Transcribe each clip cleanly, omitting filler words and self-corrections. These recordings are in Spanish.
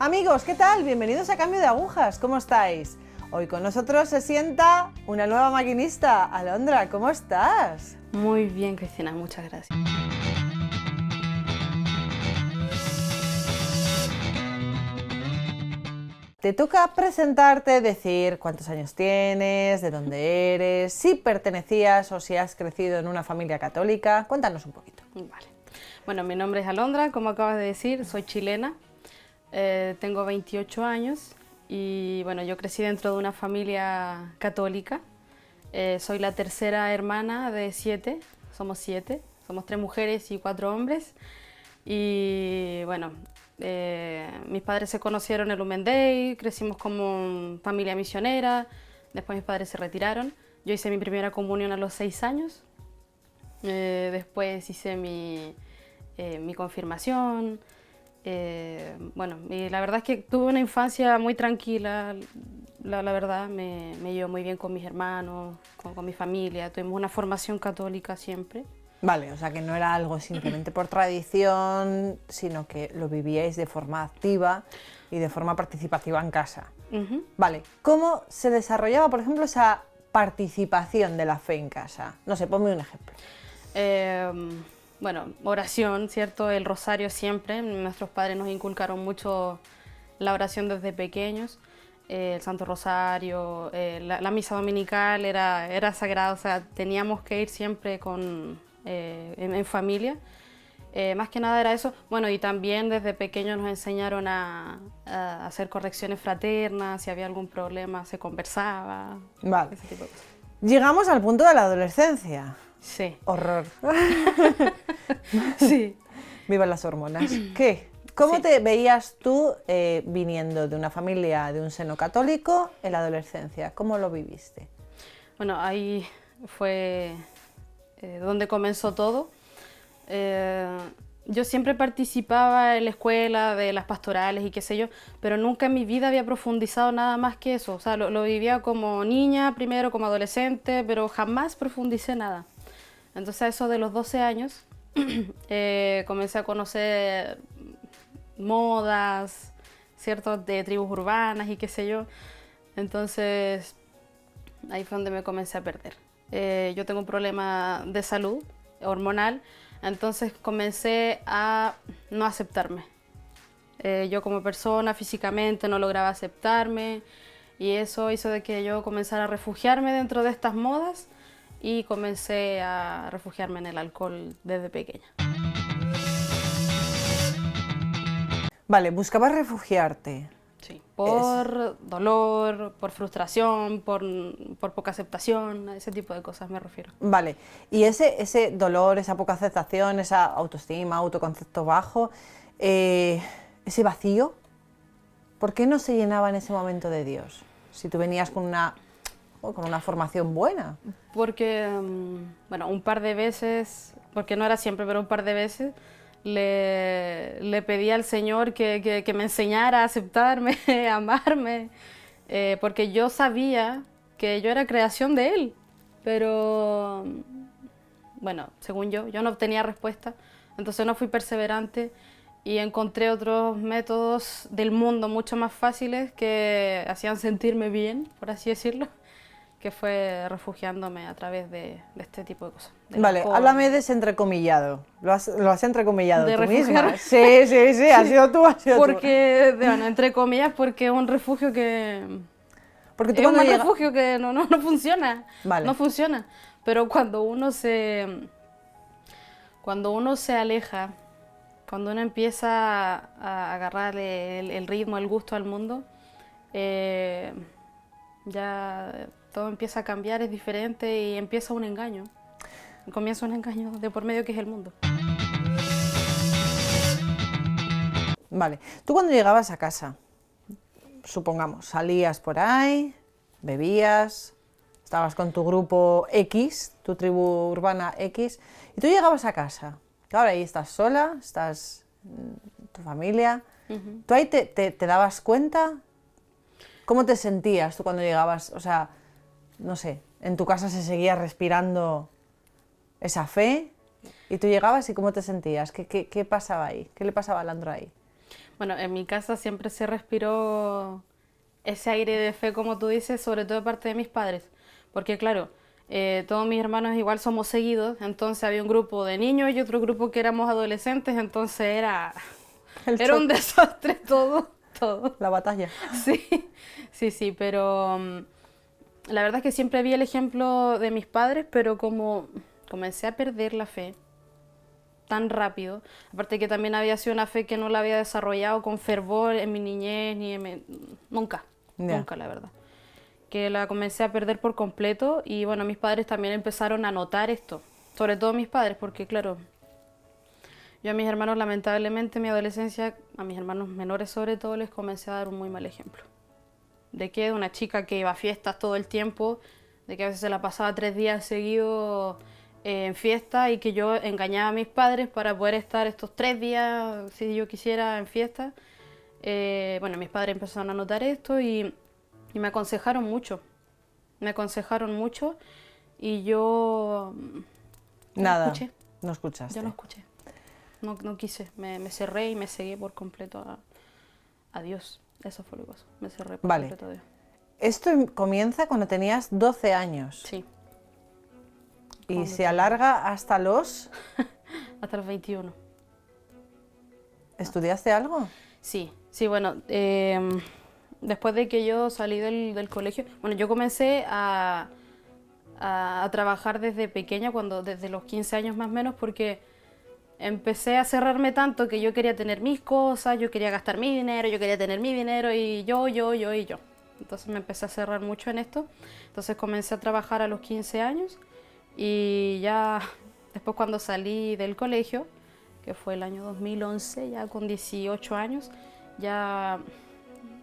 Amigos, ¿qué tal? Bienvenidos a Cambio de Agujas, ¿cómo estáis? Hoy con nosotros se sienta una nueva maquinista. Alondra, ¿cómo estás? Muy bien, Cristina, muchas gracias. Te toca presentarte, decir cuántos años tienes, de dónde eres, si pertenecías o si has crecido en una familia católica. Cuéntanos un poquito. Vale. Bueno, mi nombre es Alondra, como acabas de decir, soy chilena, tengo 28 años y bueno, yo crecí dentro de una familia católica. Soy la tercera hermana de 7, somos 7, somos 3 mujeres y 4 hombres. Y bueno, mis padres se conocieron en Lumen Day, crecimos como familia misionera, después mis padres se retiraron. Yo hice mi primera comunión a los 6 años, después hice mi confirmación. Bueno, y la verdad es que tuve una infancia muy tranquila, la verdad, me llevo muy bien con mis hermanos, con mi familia, tuvimos una formación católica siempre. Vale, o sea que no era algo simplemente por tradición, sino que lo vivíais de forma activa y de forma participativa en casa. Vale, ¿cómo se desarrollaba, por ejemplo, esa participación de la fe en casa? No sé, ponme un ejemplo. Bueno, oración, ¿cierto? El rosario siempre. Nuestros padres nos inculcaron mucho la oración desde pequeños. El Santo Rosario, la misa dominical era sagrada, o sea, teníamos que ir siempre en familia. Más que nada era eso. Bueno, y también desde pequeños nos enseñaron a hacer correcciones fraternas, si había algún problema se conversaba, Vale. ese tipo de cosas. Llegamos al punto de la adolescencia. Sí. Horror. Sí. Vivan las hormonas. ¿Qué? ¿Cómo Sí. te veías tú viniendo de una familia de un seno católico en la adolescencia? ¿Cómo lo viviste? Bueno, ahí fue donde comenzó todo. Yo siempre participaba en la escuela, de las pastorales y qué sé yo, pero nunca en mi vida había profundizado nada más que eso. O sea, lo vivía como niña, primero como adolescente, pero jamás profundicé nada. Entonces, a eso de los 12 años, comencé a conocer modas, ¿cierto? De tribus urbanas y qué sé yo. Entonces, ahí fue donde me comencé a perder. Yo tengo un problema de salud hormonal, entonces comencé a no aceptarme. Yo como persona físicamente no lograba aceptarme y eso hizo de que yo comenzara a refugiarme dentro de estas modas y comencé a refugiarme en el alcohol desde pequeña. Vale, buscabas refugiarte. Sí, por dolor, por frustración, por poca aceptación, a ese tipo de cosas me refiero. Vale, y ese dolor, esa poca aceptación, esa autoestima, autoconcepto bajo, ese vacío, ¿por qué no se llenaba en ese momento de Dios? Si tú venías con una formación buena. Porque, bueno, un par de veces, porque no era siempre, pero un par de veces, le pedí al Señor que me enseñara a aceptarme, a amarme, porque yo sabía que yo era creación de Él, pero, bueno, según yo no obtenía respuesta, entonces no fui perseverante y encontré otros métodos del mundo mucho más fáciles que hacían sentirme bien, por así decirlo, que fue refugiándome a través de este tipo de cosas. Vale, háblame de ese entrecomillado. Lo has entrecomillado ¿De tú refugiar? misma. Sí, sí, sí, has sido tú, has sido tú. Porque, bueno, entre comillas, porque es un refugio que... Porque tú es un cuando mal refugio que no funciona. Vale. No funciona. Pero cuando uno se aleja, cuando uno empieza a agarrarle el ritmo, el gusto al mundo, ya todo empieza a cambiar, es diferente y empieza un engaño. Comienza un engaño de por medio que es el mundo. Vale, tú cuando llegabas a casa, supongamos, salías por ahí, bebías, estabas con tu grupo X, tu tribu urbana X, y tú llegabas a casa. Claro, ahí estás sola, estás tu familia. ¿Tú ahí te dabas cuenta? ¿Cómo te sentías tú cuando llegabas? O sea, no sé, en tu casa se seguía respirando esa fe y tú llegabas y ¿cómo te sentías? ¿Qué pasaba ahí? ¿Qué le pasaba a Alondra ahí? Bueno, en mi casa siempre se respiró ese aire de fe, como tú dices, sobre todo de parte de mis padres. Porque claro, todos mis hermanos igual somos seguidos, entonces había un grupo de niños y otro grupo que éramos adolescentes, entonces El era un choque, desastre todo, todo. la batalla. Sí, sí, sí, pero la verdad es que siempre vi el ejemplo de mis padres, pero como comencé a perder la fe tan rápido, aparte que también había sido una fe que no la había desarrollado con fervor en mi niñez, nunca, Ya. nunca la verdad, que la comencé a perder por completo y bueno, mis padres también empezaron a notar esto, sobre todo mis padres, porque claro, yo a mis hermanos lamentablemente en mi adolescencia, a mis hermanos menores sobre todo, les comencé a dar un muy mal ejemplo. De que de una chica que iba a fiestas todo el tiempo, de que a veces se la pasaba 3 días seguidos en fiesta y que yo engañaba a mis padres para poder estar estos 3 días, si yo quisiera, en fiesta. Bueno, mis padres empezaron a notar esto y me aconsejaron mucho. Me aconsejaron mucho y yo no Nada, escuché. no escuchaste. Yo no escuché. No quise. Me cerré y me cegué por completo a Dios. Eso fue lo que pasó. Me cerré por Vale. completo a Dios. Esto comienza cuando tenías 12 años Sí. y Cuando se tenía- alarga hasta los... Hasta los 21. ¿Estudiaste algo? Sí, sí, bueno. Después de que yo salí del colegio, bueno, yo comencé a trabajar desde pequeña, desde los 15 años más o menos, porque empecé a cerrarme tanto que yo quería tener mis cosas, yo quería gastar mi dinero, yo quería tener mi dinero y yo. Entonces me empecé a cerrar mucho en esto. Entonces comencé a trabajar a los 15 años y ya después cuando salí del colegio, que fue el año 2011, ya con 18 años, ya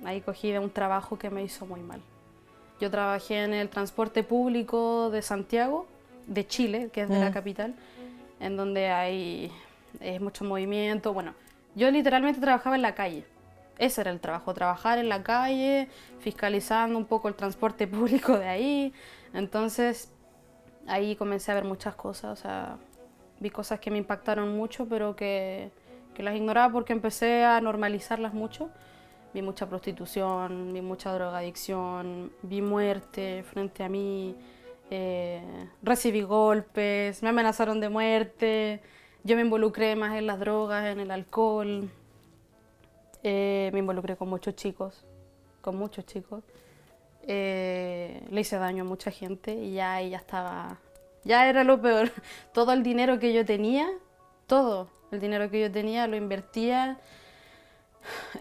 ahí cogí de un trabajo que me hizo muy mal. Yo trabajé en el transporte público de Santiago, de Chile, que es de la capital, en donde hay mucho movimiento. Bueno, yo literalmente trabajaba en la calle. Ese era el trabajo, trabajar en la calle, fiscalizando un poco el transporte público de ahí. Entonces, ahí comencé a ver muchas cosas, o sea, vi cosas que me impactaron mucho, pero que las ignoraba porque empecé a normalizarlas mucho. Vi mucha prostitución, vi mucha drogadicción, vi muerte frente a mí, recibí golpes, me amenazaron de muerte, yo me involucré más en las drogas, en el alcohol, me involucré con muchos chicos, le hice daño a mucha gente y ya estaba, ya era lo peor. Todo el dinero que yo tenía, todo el dinero que yo tenía lo invertía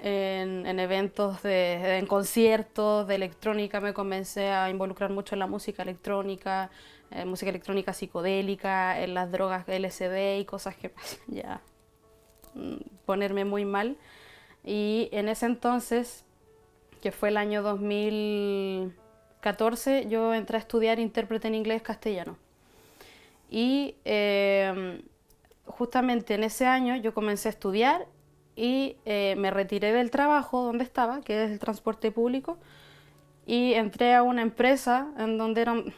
en eventos, en conciertos de electrónica. Me comencé a involucrar mucho en la música electrónica psicodélica, en las drogas LSD y cosas que ya ponerme muy mal. Y en ese entonces, que fue el año 2014, yo entré a estudiar intérprete en inglés castellano. Y justamente en ese año yo comencé a estudiar y me retiré del trabajo donde estaba, que es el transporte público, y entré a una empresa en donde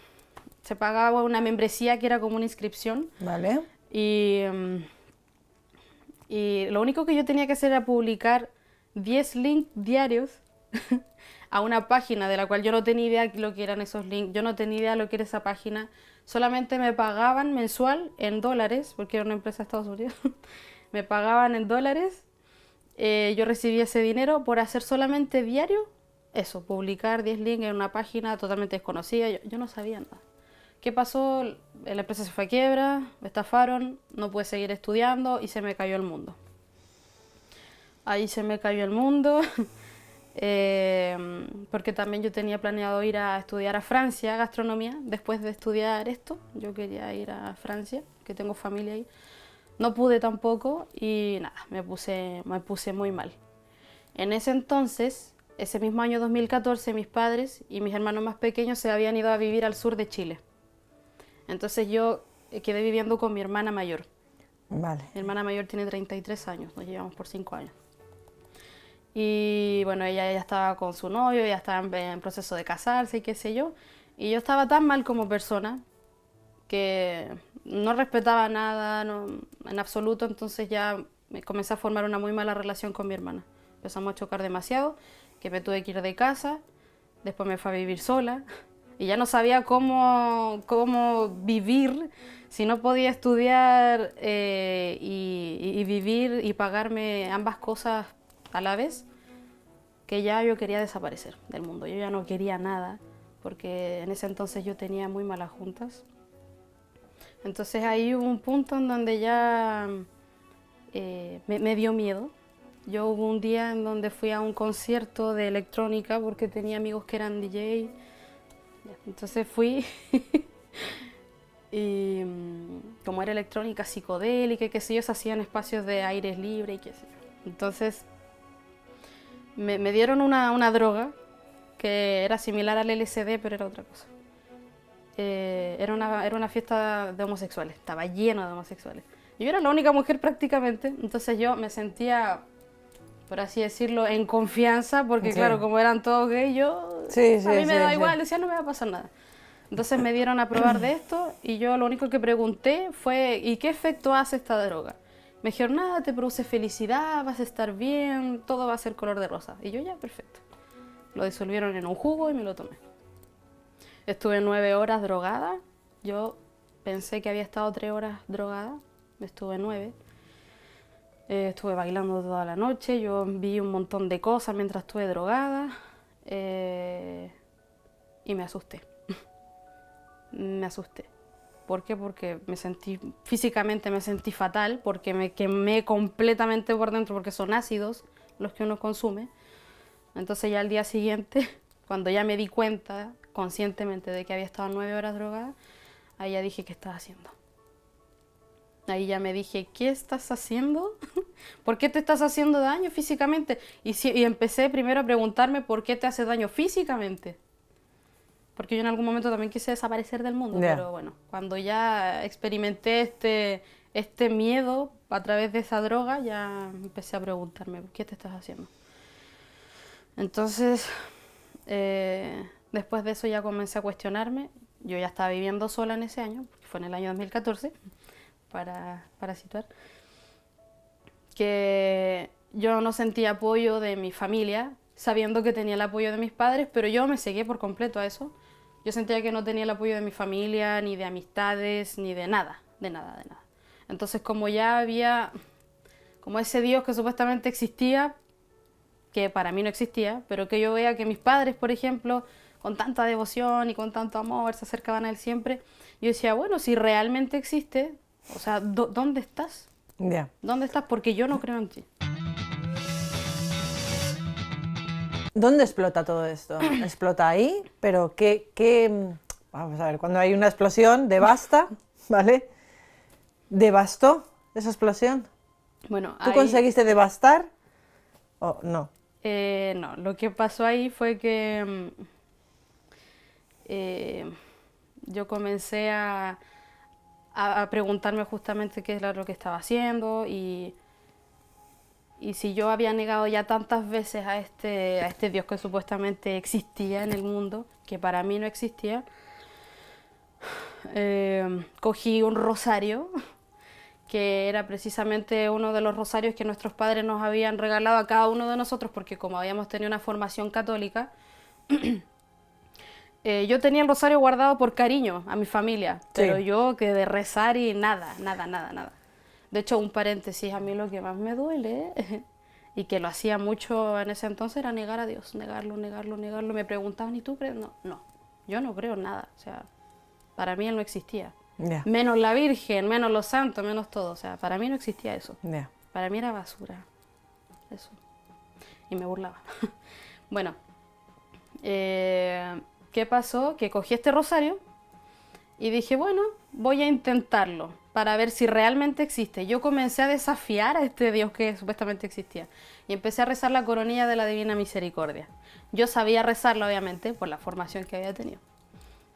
se pagaba una membresía que era como una inscripción. Vale. Y lo único que yo tenía que hacer era publicar 10 links diarios a una página de la cual yo no tenía idea lo que eran esos links, yo no tenía idea lo que era esa página, solamente me pagaban mensual en dólares, porque era una empresa de Estados Unidos, me pagaban en dólares, yo recibía ese dinero por hacer solamente diario eso, publicar 10 links en una página totalmente desconocida, yo no sabía nada. ¿Qué pasó? La empresa se fue a quiebra, me estafaron, no pude seguir estudiando y se me cayó el mundo. Ahí se me cayó el mundo, porque también yo tenía planeado ir a estudiar a Francia gastronomía, después de estudiar esto, yo quería ir a Francia, que tengo familia ahí. No pude tampoco y nada, me puse muy mal. En ese entonces, ese mismo año 2014, mis padres y mis hermanos más pequeños se habían ido a vivir al sur de Chile. Entonces yo quedé viviendo con mi hermana mayor. Vale. Mi hermana mayor tiene 33 años, nos llevamos por 5 años. Y bueno, ella ya estaba con su novio, ya estaba en proceso de casarse y qué sé yo. Y yo estaba tan mal como persona que no respetaba nada, en absoluto, entonces ya me comencé a formar una muy mala relación con mi hermana. empezamos a chocar demasiado, que me tuve que ir de casa, después me fui a vivir sola y ya no sabía cómo vivir si no podía estudiar y vivir y pagarme ambas cosas a la vez, que ya yo quería desaparecer del mundo, yo ya no quería nada, porque en ese entonces yo tenía muy malas juntas. Entonces ahí hubo un punto en donde ya me dio miedo. Yo hubo un día en donde fui a un concierto de electrónica porque tenía amigos que eran DJ. Entonces fui y como era electrónica psicodélica y qué sé yo, se hacían espacios de aires libres y qué sé yo. Entonces me dieron una droga que era similar al LSD, pero era otra cosa. Era una fiesta de homosexuales, estaba lleno de homosexuales. Yo era la única mujer prácticamente, entonces yo me sentía, por así decirlo, en confianza, porque sí. claro, como eran todos gays, a mí me da igual, decía no me va a pasar nada. Entonces me dieron a probar de esto y yo lo único que pregunté fue ¿y qué efecto hace esta droga? Me dijeron nada, te produce felicidad, vas a estar bien, todo va a ser color de rosa. Y yo ya, perfecto. Lo disolvieron en un jugo y me lo tomé. Estuve 9 horas drogada, yo pensé que había estado 3 horas drogada, estuve 9. Estuve bailando toda la noche, yo vi un montón de cosas mientras estuve drogada y me asusté. Me asusté. ¿Por qué? Porque físicamente me sentí fatal, porque me quemé completamente por dentro, porque son ácidos los que uno consume. Entonces ya al día siguiente, cuando ya me di cuenta conscientemente de que había estado 9 horas drogada, ahí ya dije, ¿qué estás haciendo? Ahí ya me dije, ¿qué estás haciendo? ¿Por qué te estás haciendo daño físicamente? Y empecé primero a preguntarme por qué te hace daño físicamente. Porque yo en algún momento también quise desaparecer del mundo, pero bueno, cuando ya experimenté este miedo a través de esa droga, ya empecé a preguntarme, ¿por qué te estás haciendo? Entonces, después de eso ya comencé a cuestionarme. Yo ya estaba viviendo sola en ese año, porque fue en el año 2014, para situar, que yo no sentía apoyo de mi familia, sabiendo que tenía el apoyo de mis padres, pero yo me cegué por completo a eso. Yo sentía que no tenía el apoyo de mi familia, ni de amistades, ni de nada, de nada, de nada. Entonces, como ya había, como ese Dios que supuestamente existía, que para mí no existía, pero que yo veía que mis padres, por ejemplo, con tanta devoción y con tanto amor, se acercaban a él siempre, yo decía, bueno, si realmente existe, o sea, ¿dónde estás? Yeah. ¿Dónde estás? Porque yo no creo en ti. ¿Dónde explota todo esto? Explota ahí, pero vamos a ver, cuando hay una explosión, devasta, ¿vale? ¿Devastó esa explosión? Bueno, ¿Tú conseguiste devastar o no? No, lo que pasó ahí fue que yo comencé a preguntarme justamente qué era lo que estaba haciendo y si yo había negado ya tantas veces a este Dios que supuestamente existía en el mundo, que para mí no existía, cogí un rosario, que era precisamente uno de los rosarios que nuestros padres nos habían regalado a cada uno de nosotros, porque como habíamos tenido una formación católica, yo tenía el rosario guardado por cariño a mi familia, pero Sí. yo que de rezar y nada. De hecho, un paréntesis, a mí lo que más me duele, y que lo hacía mucho en ese entonces, era negar a Dios, negarlo. Me preguntaban, ¿y tú crees? No, yo no creo en nada, o sea, para mí él no existía. Yeah. Menos la Virgen, menos los santos, menos todo, o sea, para mí no existía eso. Yeah. Para mí era basura, eso. Y me burlaba. Bueno, ¿qué pasó? Que cogí este rosario y dije, bueno, voy a intentarlo para ver si realmente existe. Yo comencé a desafiar a este Dios que supuestamente existía y empecé a rezar la coronilla de la Divina Misericordia. Yo sabía rezarla, obviamente, por la formación que había tenido.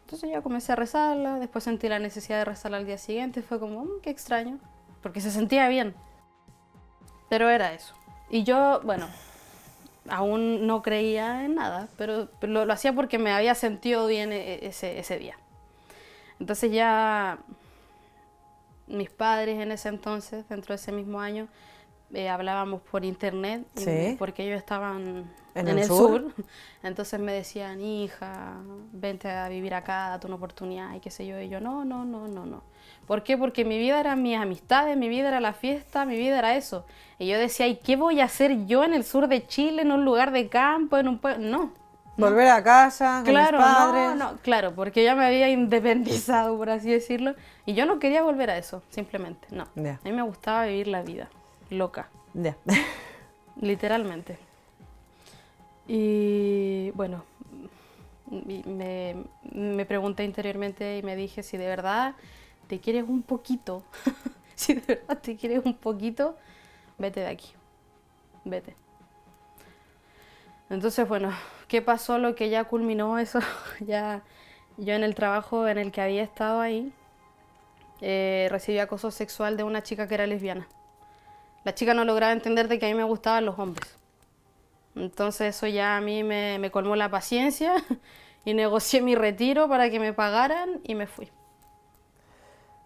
Entonces ya comencé a rezarla, después sentí la necesidad de rezarla al día siguiente, fue como, qué extraño, porque se sentía bien. Pero era eso. Y yo, bueno, aún no creía en nada, pero lo hacía porque me había sentido bien ese día. Entonces ya mis padres en ese entonces, dentro de ese mismo año, hablábamos por internet, Sí. porque ellos estaban ¿En en el el sur? sur. Entonces me decían, hija, vente a vivir acá, date una oportunidad y qué sé yo. Y yo, no, no, no, no, no. ¿Por qué? Porque mi vida era mis amistades, mi vida era la fiesta, mi vida era eso. Y yo decía, ¿y qué voy a hacer yo en el sur de Chile, en un lugar de campo, en un pueblo? No. Volver a casa con mis Claro, padres. no, no, claro, porque ya me había independizado, por así decirlo, y yo no quería volver a eso, simplemente, no. Ya. A mí me gustaba vivir la vida, loca, Ya. literalmente. Y bueno, me pregunté interiormente y me dije, si de verdad te quieres un poquito, si de verdad te quieres un poquito, vete de aquí, vete. Entonces, bueno, ¿qué pasó? Lo que ya culminó eso, ya yo en el trabajo en el que había estado ahí, recibí acoso sexual de una chica que era lesbiana. La chica no lograba entender de que a mí me gustaban los hombres. Entonces eso ya a mí me colmó la paciencia y negocié mi retiro para que me pagaran y me fui.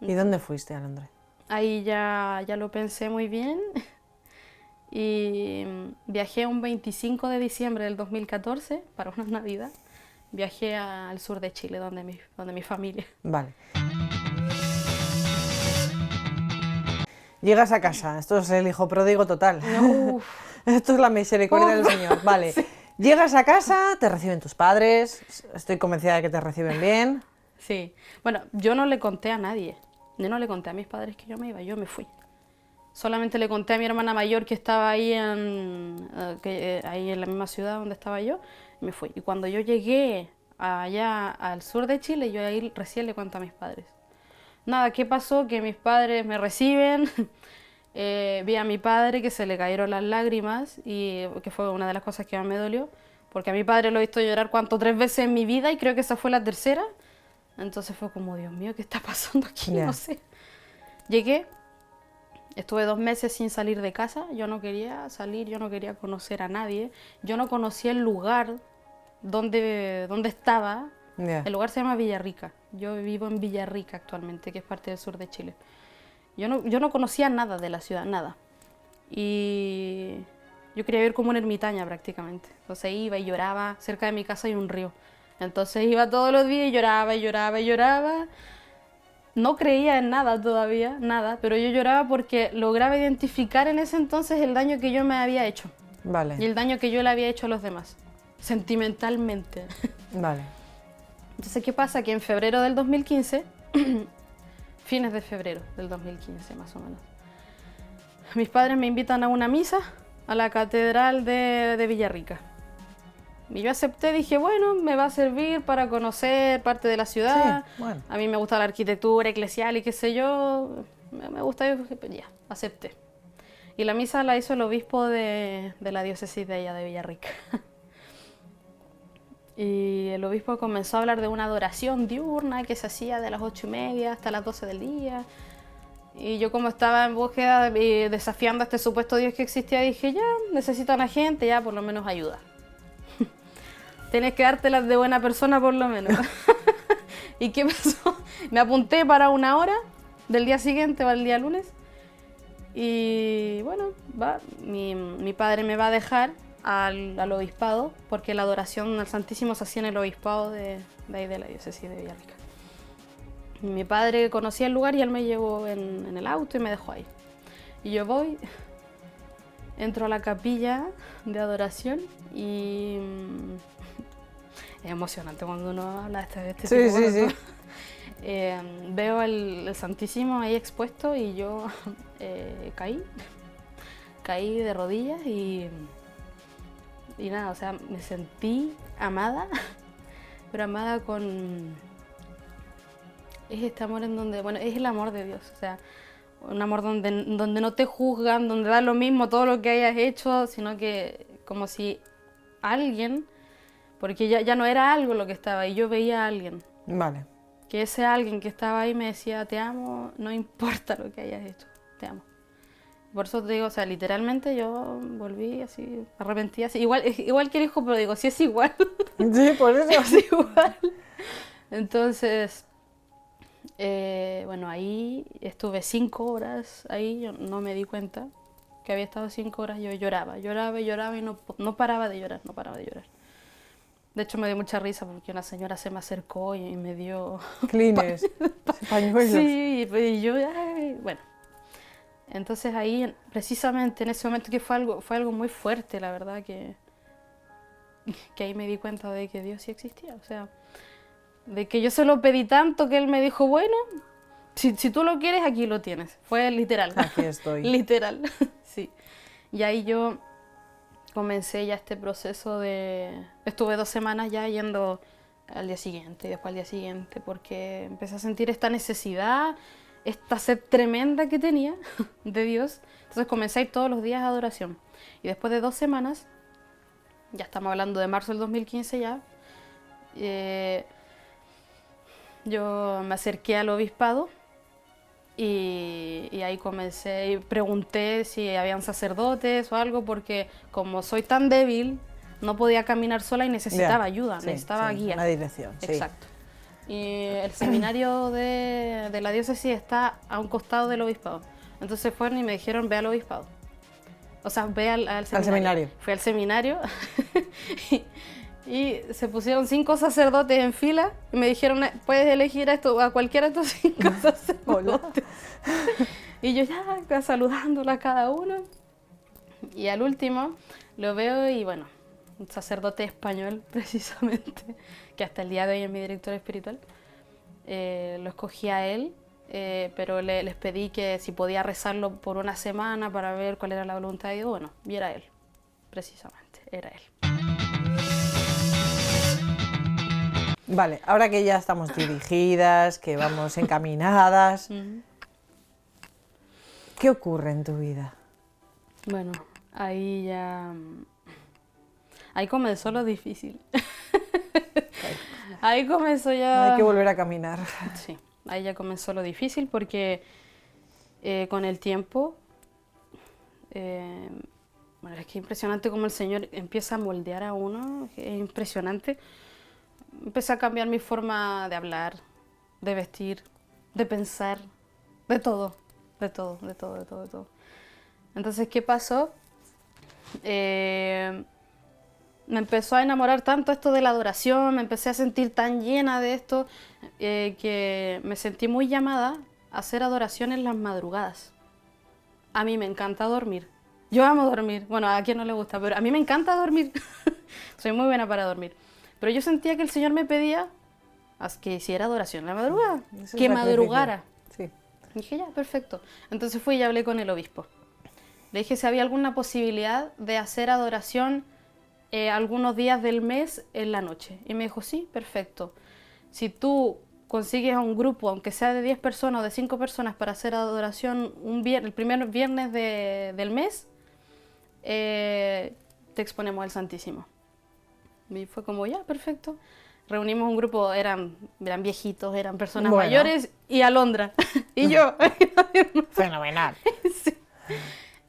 ¿Y dónde fuiste, Alondra? Ahí ya lo pensé muy bien y viajé un 25 de diciembre del 2014 para una Navidad. Viajé al sur de Chile, donde mi familia. Vale. Llegas a casa, esto es el hijo pródigo total. Uf. Esto es la misericordia del Señor. Vale. Llegas a casa, te reciben tus padres, estoy convencida de que te reciben bien. Sí. Bueno, yo no le conté a nadie. Yo no le conté a mis padres que yo me iba, yo me fui. Solamente le conté a mi hermana mayor que estaba ahí ahí en la misma ciudad donde estaba yo, y me fui. Y cuando yo llegué allá al sur de Chile, yo ahí recién le conté a mis padres. Nada, ¿qué pasó? Que mis padres me reciben, vi a mi padre que se le cayeron las lágrimas, y que fue una de las cosas que más me dolió, porque a mi padre lo he visto llorar, ¿cuánto? 3 veces en mi vida, y creo que esa fue la tercera. Entonces fue como, Dios mío, ¿qué está pasando aquí? Ya. No sé. Llegué. Estuve 2 meses sin salir de casa, yo no quería salir, yo no quería conocer a nadie, yo no conocía el lugar donde estaba. Ya. El lugar se llama Villarrica, yo vivo en Villarrica actualmente, que es parte del sur de Chile. Yo no conocía nada de la ciudad, nada. Y yo quería vivir como una ermitaña prácticamente. Entonces iba y lloraba, cerca de mi casa hay un río. Entonces iba todos los días y lloraba y lloraba y lloraba. No creía en nada todavía, nada, pero yo lloraba porque lograba identificar en ese entonces el daño que yo me había hecho y Vale. el daño que yo le había hecho a los demás, sentimentalmente. Vale. Entonces, ¿qué pasa? Que en febrero del 2015, fines de febrero del 2015 más o menos, mis padres me invitan a una misa a la catedral de Villarrica. Y yo acepté, dije, bueno, me va a servir para conocer parte de la ciudad. Sí, bueno. A mí me gusta la arquitectura eclesial y qué sé yo. Me gusta, pues ya, acepté. Y la misa la hizo el obispo de la diócesis de allá de Villarrica. Y el obispo comenzó a hablar de una adoración diurna que se hacía de las 8:30 hasta las 12 del día. Y yo, como estaba en búsqueda y desafiando a este supuesto Dios que existía, dije, ya, necesito a la gente, ya por lo menos ayuda. Tienes que dártelas de buena persona por lo menos. ¿Y qué pasó? Me apunté para 1 hora del día siguiente, va el día lunes. Y bueno, mi padre me va a dejar al obispado, porque la adoración al Santísimo se hacía en el obispado de ahí de la diócesis de Villarrica. Y mi padre conocía el lugar y él me llevó en el auto y me dejó ahí. Y yo voy, entro a la capilla de adoración y es emocionante cuando uno habla de este Sí, tipo de sí, cosas. Veo el Santísimo ahí expuesto y yo caí de rodillas y nada, o sea, me sentí amada, pero amada con... Es este amor en donde, bueno, es el amor de Dios, o sea, un amor donde no te juzgan, donde da lo mismo todo lo que hayas hecho, sino que como si alguien, porque ya no era algo lo que estaba ahí, yo veía a alguien. Vale. Que ese alguien que estaba ahí me decía, te amo, no importa lo que hayas hecho, te amo. Por eso te digo, o sea, literalmente yo volví así, arrepentida, así, igual que el hijo, pero digo, sí es igual. Sí, por eso. Es igual. Entonces, bueno, ahí estuve 5 horas, ahí yo no me di cuenta. que había estado 5 horas, yo lloraba y no paraba de llorar, no paraba de llorar. De hecho, me dio mucha risa porque una señora se me acercó y me dio... Clines, pañuelos. Sí, y yo, ay, bueno. Entonces ahí, precisamente en ese momento que fue algo muy fuerte, la verdad, que ahí me di cuenta de que Dios sí existía. O sea, de que yo se lo pedí tanto que Él me dijo, bueno, si tú lo quieres, aquí lo tienes. Fue literal. Aquí estoy. Literal, sí. Y ahí yo comencé ya este proceso de... Estuve 2 semanas ya yendo al día siguiente y después al día siguiente porque empecé a sentir esta necesidad, esta sed tremenda que tenía de Dios. Entonces comencé a ir todos los días a adoración. Y después de 2 semanas, ya estamos hablando de marzo del 2015 ya, yo me acerqué al obispado y ahí comencé y pregunté si habían sacerdotes o algo, porque como soy tan débil, no podía caminar sola y necesitaba ayuda, sí, necesitaba guía. Una dirección, sí. Exacto. Y el seminario de la diócesis está a un costado del obispado. Entonces fueron y me dijeron, ve al obispado. O sea, ve al seminario. Al seminario. Fui al seminario y se pusieron 5 sacerdotes en fila y me dijeron, puedes elegir a cualquiera de estos 5 sacerdotes. Y yo ya saludándola a cada uno. Y al último lo veo y bueno, un sacerdote español precisamente, que hasta el día de hoy es mi director espiritual, lo escogí a él, pero les pedí que si podía rezarlo por una semana para ver cuál era la voluntad de Dios. Bueno, y era él, precisamente, era él. Vale, ahora que ya estamos dirigidas, que vamos encaminadas, ¿qué ocurre en tu vida? Bueno, ahí ya... Ahí comenzó lo difícil. Ahí comenzó ya... Hay que volver a caminar. Sí, ahí ya comenzó lo difícil porque con el tiempo... bueno, es que es impresionante cómo el Señor empieza a moldear a uno, es impresionante. Empecé a cambiar mi forma de hablar, de vestir, de pensar, de todo. Entonces, ¿qué pasó? Me empezó a enamorar tanto esto de la adoración, me empecé a sentir tan llena de esto, que me sentí muy llamada a hacer adoración en las madrugadas. A mí me encanta dormir. Yo amo dormir. Bueno, a quien no le gusta, pero a mí me encanta dormir. Soy muy buena para dormir. Pero yo sentía que el Señor me pedía que hiciera adoración en la madrugada, que madrugara. Sí. Y dije, ya, perfecto. Entonces fui y hablé con el obispo. Le dije si había alguna posibilidad de hacer adoración algunos días del mes en la noche. Y me dijo, sí, perfecto. Si tú consigues a un grupo, aunque sea de 10 personas o de 5 personas, para hacer adoración el primer viernes del mes, te exponemos al Santísimo. Y fue como, ya, perfecto. Reunimos un grupo, eran viejitos, eran personas mayores, y Alondra. Y yo. Fenomenal. Sí.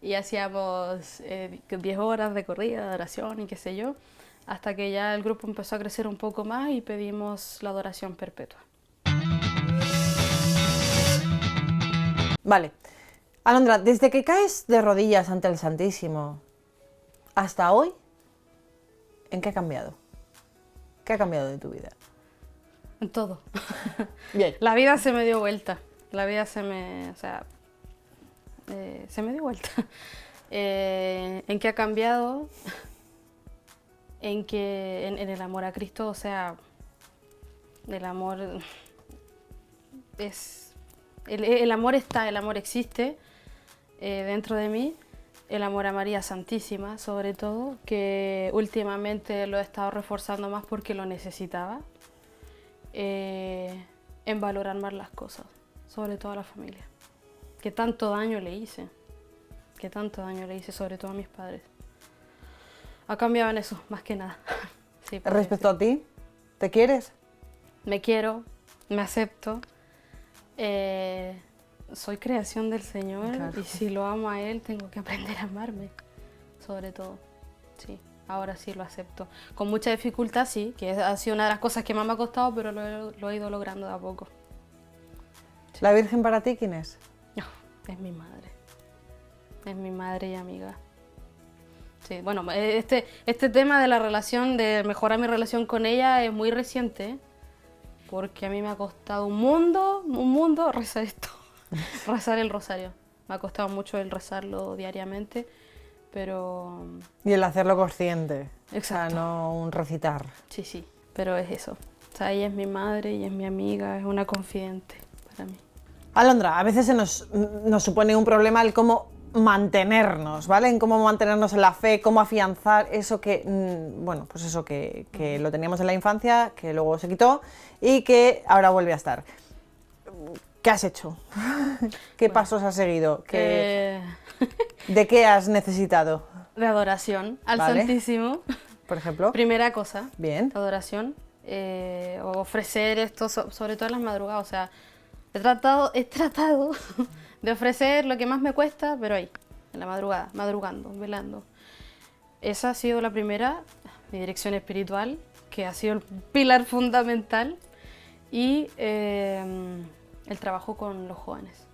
Y hacíamos 10 horas de corrida, de oración y qué sé yo, hasta que ya el grupo empezó a crecer un poco más y pedimos la adoración perpetua. Vale. Alondra, desde que caes de rodillas ante el Santísimo hasta hoy, ¿en qué ha cambiado? ¿Qué ha cambiado de tu vida? En todo. Bien. La vida se me dio vuelta. La vida se me dio vuelta. ¿En qué ha cambiado? En el amor a Cristo, o sea, el amor es... El amor está, el amor existe dentro de mí. El amor a María Santísima, sobre todo, que últimamente lo he estado reforzando más porque lo necesitaba. En valorar más las cosas, sobre todo a la familia. Que tanto daño le hice, sobre todo a mis padres. Ha cambiado en eso, más que nada. Sí, Respecto a ti, ¿te quieres? Me quiero, me acepto. Soy creación del Señor, claro. Y si lo amo a Él, tengo que aprender a amarme, sobre todo. Sí, ahora sí lo acepto. Con mucha dificultad, sí, que ha sido una de las cosas que más me ha costado, pero lo he ido logrando de a poco. Sí. ¿La Virgen para ti quién es? No, es mi madre. es mi madre y amiga. Sí, bueno, este tema de la relación, de mejorar mi relación con ella es muy reciente, porque a mí me ha costado un mundo rezar esto, rezar el rosario. Me ha costado mucho el rezarlo diariamente, pero... Y el hacerlo consciente. Exacto. O sea, no un recitar. Sí, pero es eso. O sea, ella es mi madre, ella es mi amiga, es una confidente para mí. Alondra, a veces nos supone un problema el cómo mantenernos, ¿vale? En cómo mantenernos en la fe, cómo afianzar eso que, bueno, pues eso que lo teníamos en la infancia, que luego se quitó y que ahora vuelve a estar. ¿Qué has hecho? ¿Qué pasos has seguido? ¿De qué has necesitado? De adoración al Santísimo. Por ejemplo. Primera cosa. Bien. Adoración. Ofrecer esto, sobre todo en las madrugadas. O sea, he tratado de ofrecer lo que más me cuesta, pero ahí, en la madrugada, madrugando, velando. Esa ha sido la primera, mi dirección espiritual, que ha sido el pilar fundamental. Y el trabajo con los jóvenes.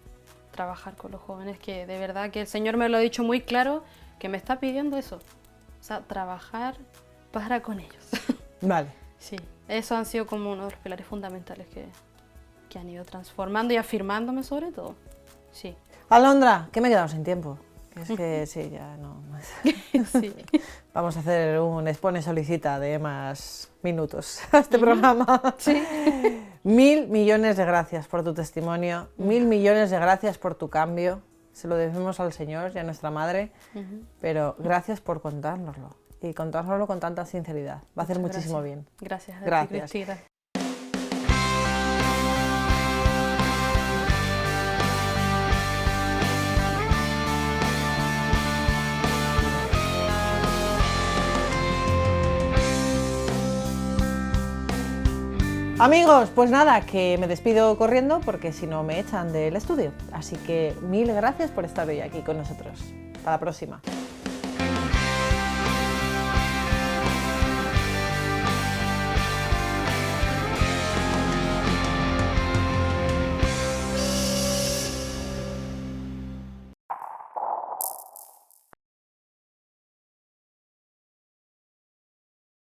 Trabajar con los jóvenes, que de verdad que el Señor me lo ha dicho muy claro, que me está pidiendo eso. O sea, trabajar para con ellos. Vale. Sí, esos han sido como uno de los pilares fundamentales que han ido transformando y afirmándome sobre todo. Sí. Alondra, que me he quedado sin tiempo. Es que sí, ya no más. Sí. Vamos a hacer un expone solicita de más minutos a este programa. Sí. 1000 millones de gracias por tu testimonio, 1000 millones de gracias por tu cambio. Se lo debemos al Señor y a nuestra Madre, pero gracias por contárnoslo y contárnoslo con tanta sinceridad. Va a hacer muchísimo bien. Gracias. Gracias. Cristina. Amigos, pues nada, que me despido corriendo porque si no me echan del estudio. Así que 1000 gracias por estar hoy aquí con nosotros. Hasta la próxima.